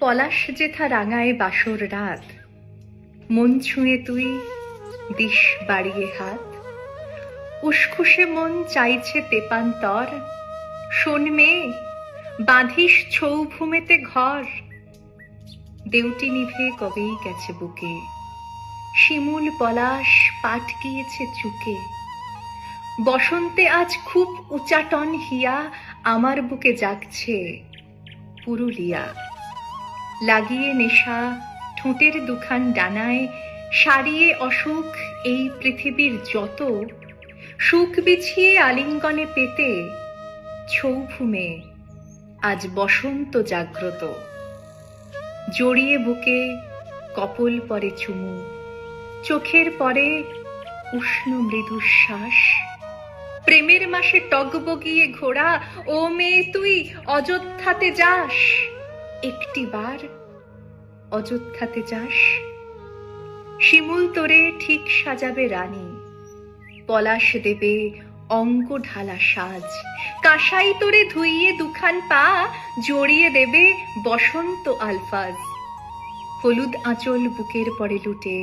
পলাশ যেথা রাঙায় বাসর রাত, মন ছুঁয়ে তুই দিস বাড়িয়ে হাত। উসখুসে মন চাইছে তেপান্তর, শোন মেয়ে বাঁধিস ছৌ ভূমেতে ঘর। দেউটি নিভে কবেই গেছে বুকে, শিমুল পলাশ পাট গিয়েছে চুকে। বসন্তে আজ খুব উচাটন হিয়া, আমার বুকে জাগছে পুরুলিয়া। লাগিয়ে নেশা ঠোঁটের দুখান ডানায়, সারিয়ে অসুখ এই পৃথিবীর যত। সুখ বিছিয়ে আলিঙ্গনে পেতে, ছৌভূমে আজ বসন্ত জাগ্রত। জড়িয়ে বুকে কপল পরে চুমু, চোখের পরে উষ্ণ মৃদু শ্বাস। প্রেমের মাসে টগবগিয়ে ঘোড়া, ও মেয়ে তুই অযোধ্যাতে যাস। একটিবার অযোধ্যাতে যাস। শিমুল তোরে ঠিক সাজাবে রানী, পলাশ দেবে অঙ্গ ঢালা সাজ। কাঁসাই তোরে ধুইয়ে দুখান পা, জড়িয়ে দেবে বসন্ত আলফাজ। হলুদ আঁচল বুকের পরে লুটে,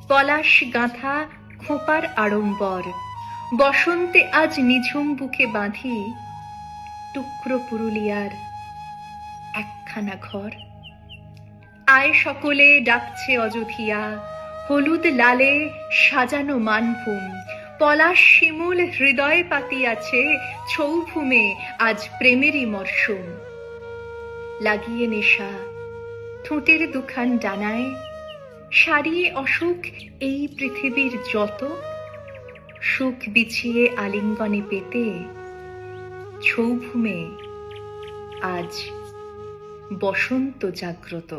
পলাশ গাঁথা খোঁপার আড়ম্বর। বসন্তে আজ নিঝুম বুকে বাঁধি, টুকরো পুরুলিয়ার একখানা ঘর। আয় সকলে ডাকছে অযোধিয়া, হলুদ লালে সাজানো মানভূম। পলাশ শিমুল হৃদয় পাতিয়াছে, ছৌভূমে আজ প্রেমেরই মরশুম। লাগিয়ে নেশা ঠোঁটের দুখান ডানায়, সারিয়ে অসুখ এই পৃথিবীর যত। সুখ বিছিয়ে আলিঙ্গনে পেতে, ছৌভূমে আজ বসন্ত জাগ্রত।